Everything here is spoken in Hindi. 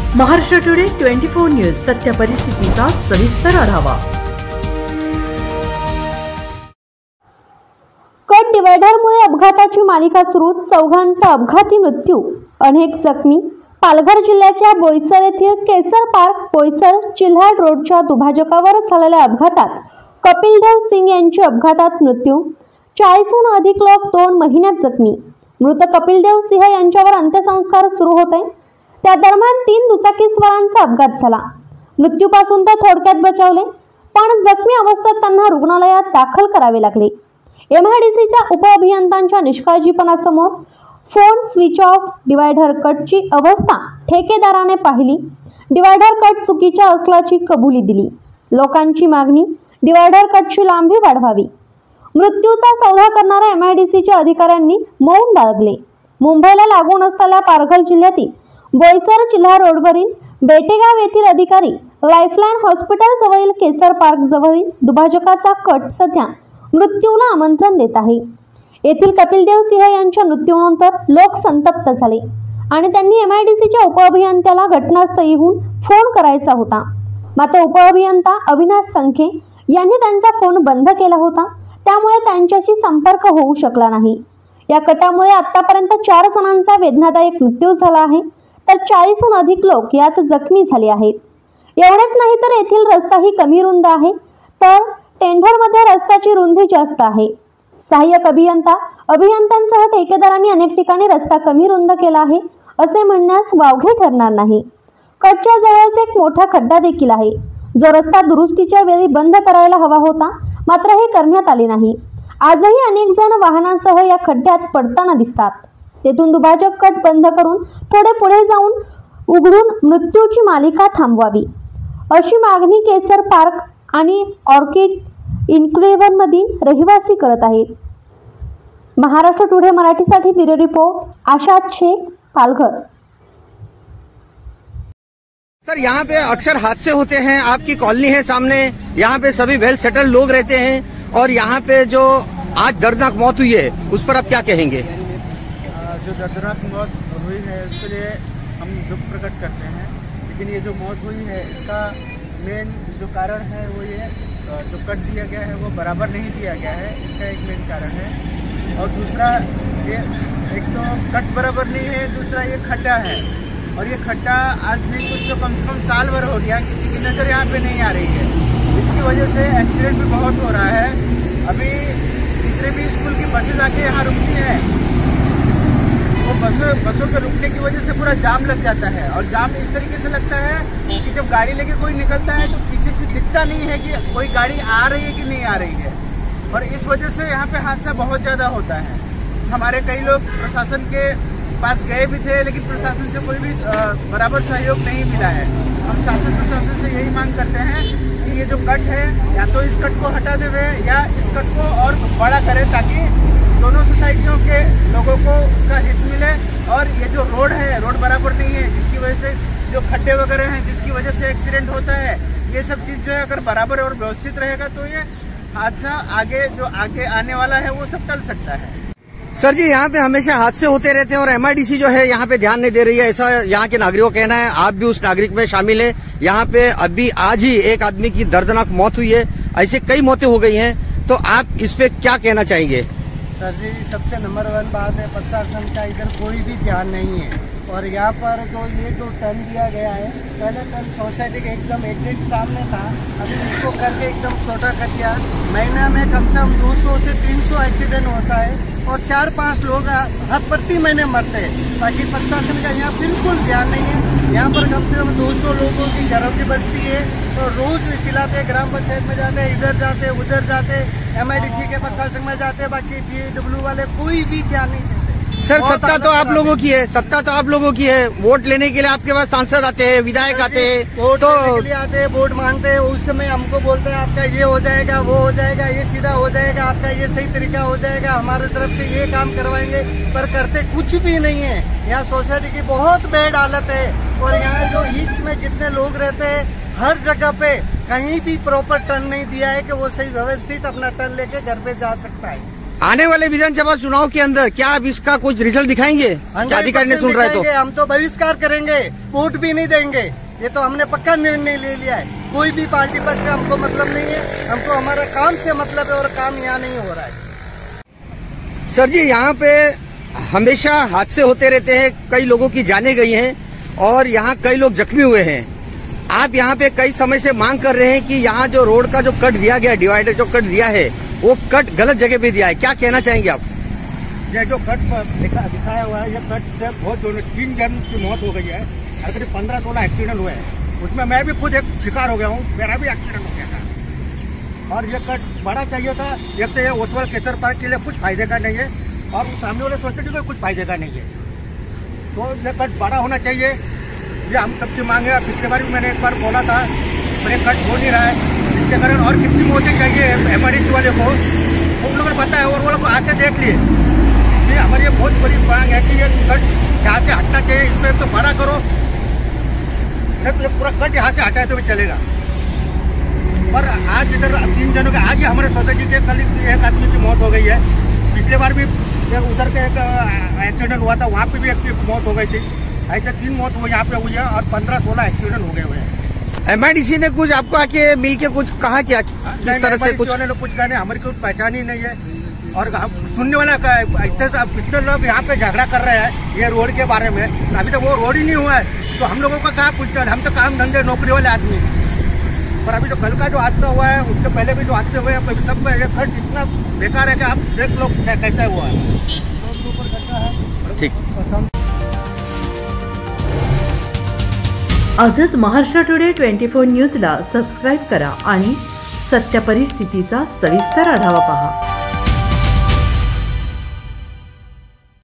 महाराष्ट्र टुडे 24 न्यूज सत्य परिस्थितीचा सविस्तर आढावा। कट डिवायडरमुळे अपघाताची मालिका सुरू, चौघांचा अपघाती मृत्यू, अनेक जखमी। पालघर जिल्ह्याच्या बोईसर येथील केसर पार्क बोईसर चिल्हाड रोडच्या दुभाजकावर झालेल्या अपघातात कपिलदेव सिंग यांची अपघातात मृत्यू, 40हून अधिक लोक 2 महिन्यात जखमी। मृत कपिलदेव सिंह यांच्यावर अंत्यसंस्कार सुरू होते, त्या दरम्यान 3 दुचाकीस्वारांचा अपघात झाला। मृत्यूपासून ते थोडक्यात बचावले, पण जखमी अवस्थेत त्यांना रुग्णालयात दाखल करावे लागले। MIDCच्या उपअभियंत्यांच्या निष्काळजीपणासमोर फोन स्विच ऑफ, डिवायडर कटची अवस्था ठेकेदाराने पाहिली, डिवायडर कट चुकीच्या असल्याची कबुली दिली। लोकांची मागणी, डिवायडर कटची लांबी वाढवावी। मृत्यूचा सौदा करणाऱ्या MIDCच्या अधिकाऱ्यांनी मौन बाळगले। मुंबईला लागून असलेल्या पालघर जिल्ह्यातील बोईसर चिल्हाड रोडवरील बेटेगाव येथील अधिकारी लाईफलाईन हॉस्पिटल जवळील केसर पार्क जवळील दुभाजकाचा कट सध्या मृत्यूला आमंत्रण देत आहे। येथील कपिलदेव सिंह यांच्या मृत्यूनंतर लोक संतप्त झाले आणि त्यांनी MIDCच्या उपअभियंत्याला घटनास्थळीहून फोन करायचा होता, मात्र उपअभियंता अविनाश संखे यांनी त्यांचा फोन बंद केला होता, त्यामुळे त्यांच्याशी संपर्क होऊ शकला नाही। या कटामुळे आतापर्यंत 4 जणांचा वेदनादायक मृत्यू झाला आहे, तर 40हून अधिक लोक यात जखमी झाले आहेत। एवढेच नाही तर येथील रस्ताही कमी रुंद आहे, तर टेंडरमध्ये रस्त्याची रुंदी जास्त आहे। सहाय्यक अभियंत्यांसह ठेकेदारांनी अनेक ठिकाणी रस्ता कमी रुंद केला आहे असे म्हणण्यास वावगे ठरणार नाही। कटच्या जवळच एक मोठा खड्डा देखील आहे, जो रस्ता दुरुस्तीच्या वेळी बंद करायला हवा होता, मात्र हे करण्यात आले नाही। आजही अनेक जण वाहनांसह या खड्ड्यात पडताना दिसतात। तेथून दुभाजक कट बंद करून थोडे पुढे जाऊन उघडून मृत्यूची मालिका थांबवावी, अशी मागणी केसर पार्क आणि ऑर्किड इन्क्लेव्ह मधील रहिवासी करत आहेत। महाराष्ट्र टुडे मराठीसाठी bureau report Ashad Shaikh, Palghar. Sir, यहाँ पे अक्सर हादसे होते हैं, आपकी कॉलोनी है सामने, यहाँ पे सभी वेल सेटल लोग रहते हैं, और यहाँ पे जो आज दर्दनाक मौत हुई है उस पर आप क्या कहेंगे? जो दर्दनाक मौत हुई है उसके लिए हम दुख प्रकट करते हैं, लेकिन ये जो मौत हुई है इसका मेन जो कारण है वो ये जो कट दिया गया है वो बराबर नहीं दिया गया है, इसका एक मेन कारण है। और दूसरा ये एक तो कट बराबर नहीं है, दूसरा ये खड्डा है, और ये खड्डा आज नहीं कुछ तो कम से कम साल भर हो गया, किसी की नज़र यहाँ पे नहीं आ रही है। इसकी वजह से एक्सीडेंट भी बहुत हो रहा है। अभी जितने भी स्कूल की बसें आके यहाँ रुकती हैं, वो बसों के रुकने की वजह से पूरा जाम लग जाता है, और जाम इस तरीके से लगता है कि जब गाड़ी लेके कोई निकलता है तो पीछे से दिखता नहीं है कि कोई गाड़ी आ रही है कि नहीं आ रही है, और इस वजह से यहाँ पे हादसा बहुत ज़्यादा होता है। हमारे कई लोग प्रशासन के पास गए भी थे, लेकिन प्रशासन से कोई भी बराबर सहयोग नहीं मिला है। हम शासन प्रशासन से यही मांग करते हैं कि ये जो कट है या तो इस कट को हटा देवे या इस कट को और बड़ा करें, ताकि दोनों सोसाइटियों के लोगों को उसका हित मिले। और ये जो रोड है, रोड बराबर नहीं है, जिसकी वजह से जो खड्डे वगैरह हैं जिसकी वजह से एक्सीडेंट होता है, ये सब चीज़ जो है अगर बराबर और व्यवस्थित रहेगा तो ये हादसा आगे आने वाला है वो सब टल सकता है। सर जी, यहाँ पे हमेशा हादसे होते रहते हैं और MIDC जो है यहाँ पे ध्यान नहीं दे रही है, ऐसा यहाँ के नागरिकों का कहना है। आप भी उस नागरिक में शामिल है। यहाँ पे अभी आज ही एक आदमी की दर्दनाक मौत हुई है, ऐसे कई मौतें हो गई हैं, तो आप इस पे क्या कहना चाहेंगे? सर जी, सबसे नंबर 1 बात है प्रशासन का इधर कोई भी ध्यान नहीं है। और यहाँ पर जो टर्न दिया गया है, पहले टर्न सोसाइटी के एकदम एग्जिट सामने था, अभी इसको करके एकदम छोटा कर दिया। महीना में कम से कम 200 से 300 एक्सीडेंट होता है और 4-5 लोग हर प्रति महीने मरते हैं। बाकी प्रशासन का यहाँ बिल्कुल ध्यान नहीं है। यहाँ पर कम से कम 200 लोगों की घरों की बस्ती है, तो रोज सिलाते, ग्राम पंचायत में जाते, इधर जाते उधर जाते, MIDC के प्रशासन में जाते, बाकी PW वाले कोई भी ध्यान नहीं देते। सर, सत्ता तो आप लोगों की है, सत्ता तो आप लोगों की है। वोट लेने के लिए आपके पास सांसद आते हैं, विधायक आते हैं, वोट लेने के लिए आते हैं, वोट मांगते हैं, उस समय हमको बोलते हैं आपका ये हो जाएगा, वो हो जाएगा, ये सीधा हो जाएगा, आपका ये सही तरीका हो जाएगा, हमारे तरफ से ये काम करवाएंगे, पर करते कुछ भी नहीं है। यहाँ सोसाइटी की बहुत बैड हालत है, और यहाँ जो ईस्ट में जितने लोग रहते हैं, हर जगह पे कहीं भी प्रॉपर टर्न नहीं दिया है कि वो सही व्यवस्थित अपना टर्न लेके घर पे जा सकता है। आने वाले विधानसभा चुनाव के अंदर क्या आप इसका कुछ रिजल्ट दिखाएंगे? क्या अधिकारी ने सुन रहा है तो हम तो बहिष्कार करेंगे, वोट भी नहीं देंगे। ये तो हमने पक्का निर्णय ले लिया है। कोई भी पार्टी पक्ष से हमको मतलब नहीं है, हमको हमारा काम से मतलब है और काम यहाँ नहीं हो रहा है। सर जी, यहाँ पे हमेशा हादसे होते रहते हैं, कई लोगों की जानें गई हैं और यहाँ कई लोग जख्मी हुए हैं। आप यहाँ पे कई समय से मांग कर रहे हैं कि यहाँ जो रोड का जो कट दिया गया, डिवाइडर जो कट दिया है, वो कट गलत जगह पे दिया है। क्या कहना चाहेंगे आप? ये जो कट दिखाया हुआ है, ये कट से बहुत 3 जन की मौत हो गई है और करीब 15-16 एक्सीडेंट हुए हैं। उसमें मैं भी खुद एक शिकार हो गया हूँ, मेरा भी एक्सीडेंट हो गया था। और ये कट बड़ा चाहिए था। एक तो ये ओसवाल केसर पार्क के लिए कुछ फायदे का नहीं है और सामने वाले सोसाइटी को कुछ फायदे का नहीं है, तो ये कट बड़ा होना चाहिए। ये हम सबकी मांग है। पिछले बार भी मैंने एक बार बोला था, पर ये कट हो नहीं रहा है। इसके कारण और कितनी मौतें चाहिए MRDC वाले को, उन लोगों को पता है और वो लोग आके देख लिए। ये हमारी ये बहुत बड़ी मांग है कि ये कट यहाँ से हटना चाहिए। इसको तो बड़ा करो, नहीं तो ये पूरा कट यहाँ से हटाए तो भी चलेगा। पर आज इधर 3 जनों के आज ही हमारे सोसाइटी के कल एक आदमी की मौत हो गई है। पिछले बार भी उधर के एक एक्सीडेंट हुआ था, वहाँ पे भी एक की मौत हो गई थी। ऐसे 3 मौत हुई यहाँ पे हुई है और 15-16 एक्सीडेंट हो गए हुए हैं। MRDC ने कुछ आपको आके मिल के कुछ कहा क्या? किस तरह से कुछ कुछ कहने, हमारी कोई पहचान ही नहीं है और सुनने वाला इतने लोग यहाँ पे झगड़ा कर रहे हैं ये रोड के बारे में। अभी तक वो रोड ही नहीं हुआ है, तो हम लोगों का कहाँ पूछना? हम तो काम धंधे नौकरी वाले आदमी। पर अभी जो कल का जो हादसा हुआ है, उसके पहले भी जो हादसे हुए हैं, सब खर्च इतना बेकार है कि आप देख लो कैसा हुआ है। ठीक। आजच महाराष्ट्र टुडे 24 न्यूजला सबस्क्राईब करा आणि सत्य परिस्थितीचा सविस्तर आढावा पहा।